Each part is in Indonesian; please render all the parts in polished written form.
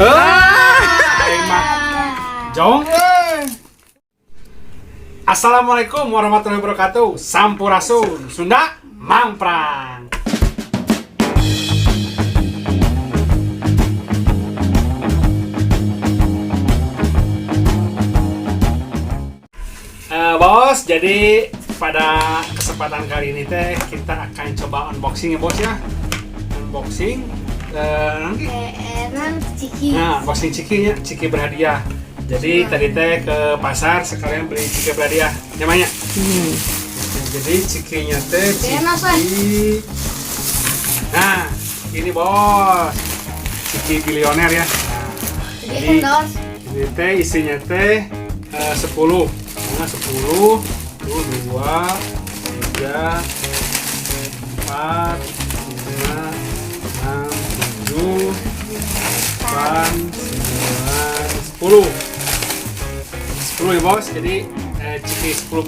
Emak Jong. Assalamualaikum warahmatullahi wabarakatuh. Sampurasun Sunda Mangprang. Bos, jadi pada kesempatan kali ini teh kita akan coba unboxing ya bos ya. Unboxing nanti. Nah, unboxing cikinya, ciki berhadiah. Jadi tadi teh ke pasar sekalian beli ciki berhadiah. Namanya. Jadi cikinya teh ciki. Nah, ini bos. Ciki bilioner ya. Nah, jadi ini teh isinya teh 10. 10, 2, 3, 4, 5, 6, 7, 8, 9, 10 ya bos. Jadi ciki 10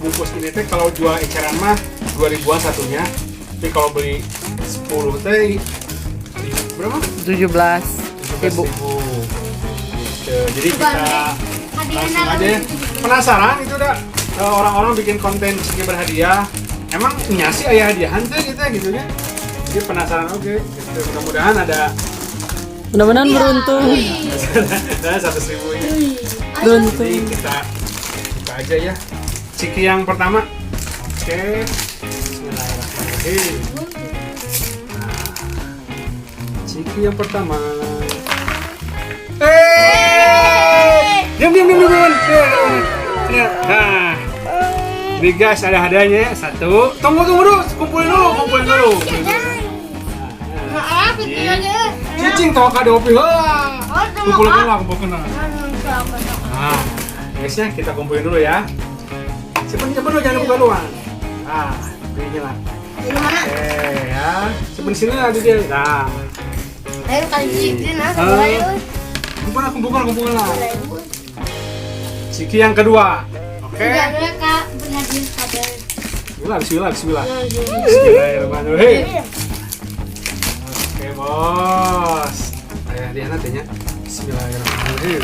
bungkus ini teh kalau jual eceran mah 2000-an satunya, tapi kalau beli 10 teh berapa? 17.000. Jadi kita langsung aja ya. Penasaran itu udah orang-orang bikin konten ciki berhadiah, emang nyasi ayah hadiahan tuh kita gitu ya. Jadi penasaran oke. Gitu. Mudah-mudahan beruntung. Nah, 100.000 ya. Beruntung. Jadi kita buka aja ya. Ciki yang pertama. Oke. Bismillahirrahmanirrahim. Nah, ciki yang pertama. Diam. Nah, ini guys ada hadiahnya satu. Tunggu dulu, kumpulin dulu. Maaf, itu aja. Cicing tahu kado opi lah. Kumpulkan. Nah, guysnya kita kumpulin dulu ya. Simpen dulu, jangan buka luar. Nah, ini lah. Ini mana? Oke ya, simpen sini lah dia. Nah, Ayo kasih ini nah. kumpulkan lah. Ciki yang kedua. Oke. Jangan Kak, berhadiah kabar. Bismillah. Bismillahirrahmanirrahim. Oke bos. Ayah dia nantinya. Bismillahirrahmanirrahim.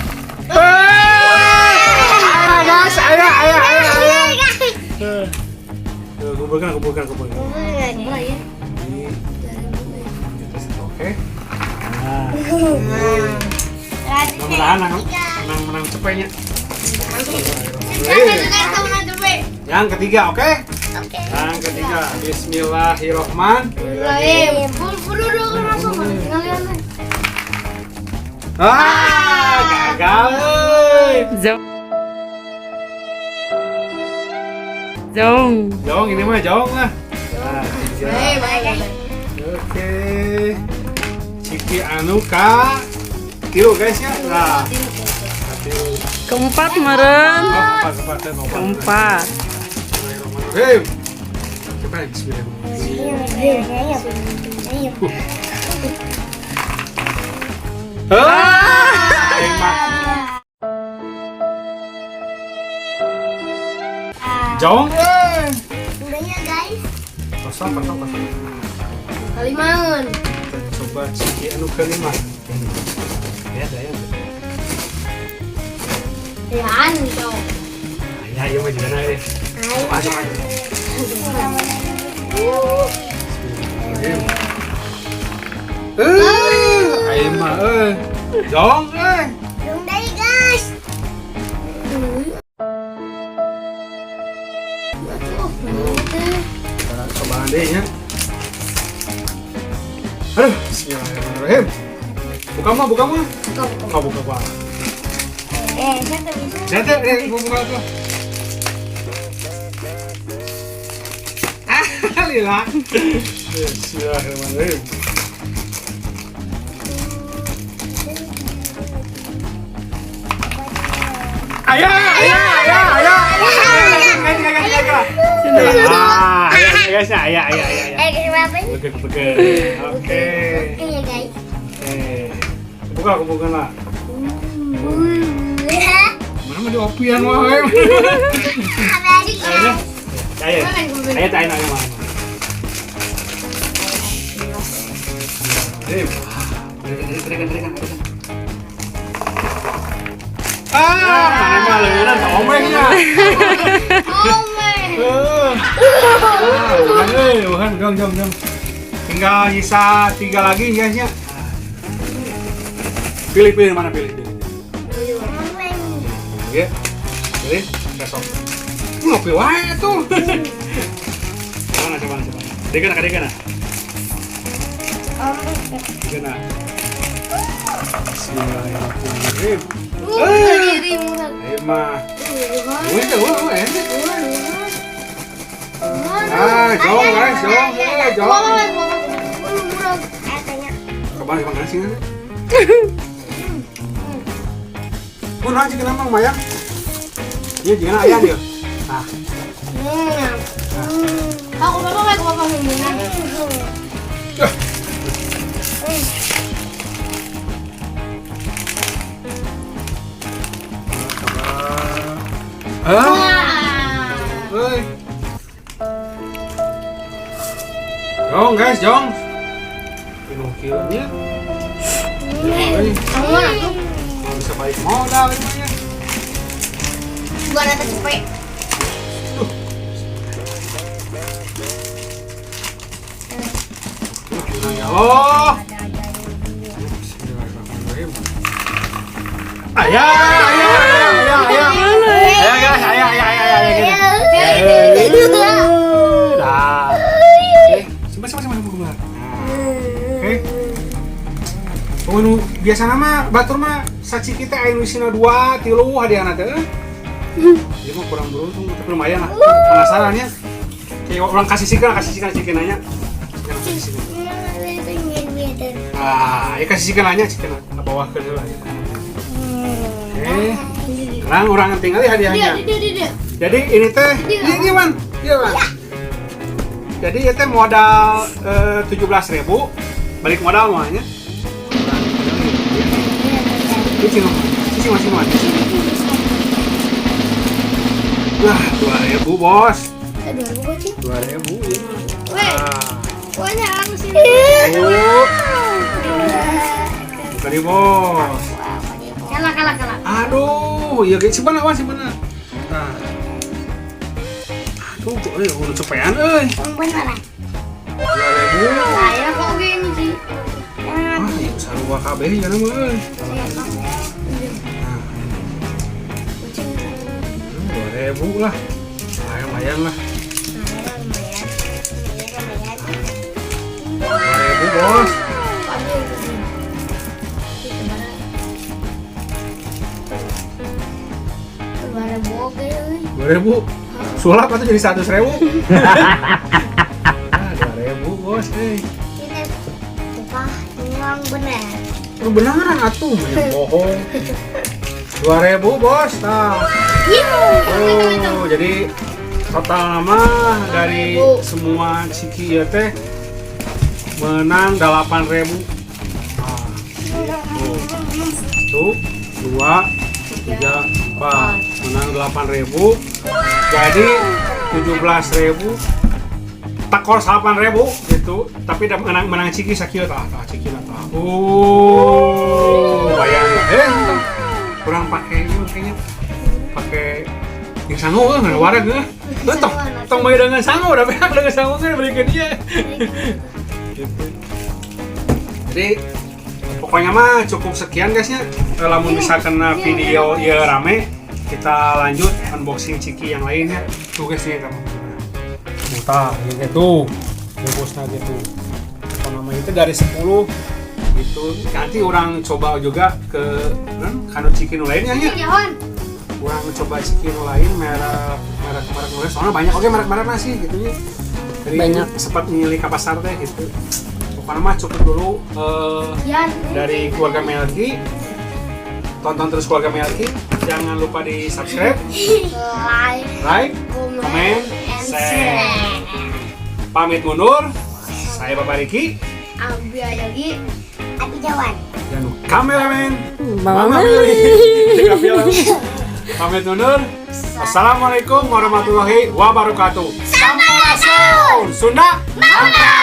Guys, ayah. Kumpulkan. Oke. Mudah-mudahan menang cepetnya. Yang ketiga, oke? Yang ketiga, Bismillahirrahmanirrahim. Gagal. Jong ini mah jong lah. Nah, tiga. Oke. Ciki anu ka tilu guys ya. Nah. Keempat meren. Keempat. Hei. Kita Jong. Udahnya guys. Kosong. Kalimangan. Coba ciki anu kelima. Ya. Ya anu dong. Ayo mah juga naik. Masuk. Ayo mah Jong Dong dari guys. Coba adanya. Aduh, bismillahirrahmanirrahim. Buka mah. Buka. Saya buka tuh. Lila. Bismillahirrahmanirrahim. Ayah. Guysnya ayah. Oke. Ya guys. Buka lah. Mana mah di opian wae. Ayo. Dim. Berikan. Mana mah leungeun omengnya. Bukan, jom. Tinggal sisa 3 lagi guysnya. Pilih mana pilih. Ya, pilih besok. Ngopi wae tuh. Coba. Dekana. Dekana. Bismillahirrahmanirrahim. Mah. Jom guys, jom. Kapan sih? Mun aja kenapa Maya? Iya, jangan ayam dia. Nah. Aku bapak ngomongin. Ơi. Jong guys, jong. Kilo-kilonya. Bisa balik modal ini ya. Buat atas cepet. Ya Allah. Ayah. Ayo guys, Dah. Simpan. Oke. Pokoknya biasa nama batur mah saci kita aya isina 2, 3 hadiahna teh. Dia mah kurang beruntung tapi lumayan lah. Penasaran ya. Kayak orang kasih sikan cikenanya. Ya kasih sikan aja ciken bawah ke heula ya. Oke. Sekarang orang tinggal hadiahnya. Jadi ini teh, iya man. Jadi ya teh modal 17.000, balik modal mahnya. Ini masih. Wah, 2.000 bos. 2.000 ya. Pokoknya harus ini. Bukan nih bos. Kalah. Aduh, ya guys, simpan. Nah. Aduh, udah cepean, Beneran. 2.000. Saya kok gini sih. Ya sarua kabeh ya nama, 2.000 lah. Lumayan lah. 2.000 bos. Ribu sulap atau jadi 100.000? 2.000 bos, Ini memang benar. Beneran atuh, yang bohong. 2.000 bos, nah. Jadi total nama dari semua ciki ya teh menang 8.000. Nah, tuh 2, 3, 4 menang 8.000 jadi 17.000 takor 8.000 gitu tapi menang ciki sakieu tah ciki tah bayang kurang pakai ini kayaknya pakai yang sangu nggak wareg tong bae dengan sangu udah beak dengan sangu kan belikan dia gitu. Jadi pokoknya mah cukup sekian guysnya. Lamun bisa kena video ya rame, kita lanjut unboxing ciki yang lainnya. Tuh guys nih kamu. Muntah gitu. Bungkusnya gitu. Apa namanya itu dari 10 gitu. Nanti orang coba juga ke kanu ciki nu lainnya nya. Orang coba ciki nu lain merek lain soalnya banyak merek nasi gitu ya. Jadi banyak sempat milih ke pasar teh gitu. Pokoknya mah cukup dulu dari keluarga Melki. Tonton terus keluarga Melki. Jangan lupa di subscribe, like, comment, share. Pamit mundur. Saya Bapak Riki. Abi Ayogi. Abi Jawan. Dan kameramen Mama Meli. Pamit mundur. Assalamualaikum warahmatullahi wabarakatuh. Sampurasun. Sunda. Mama.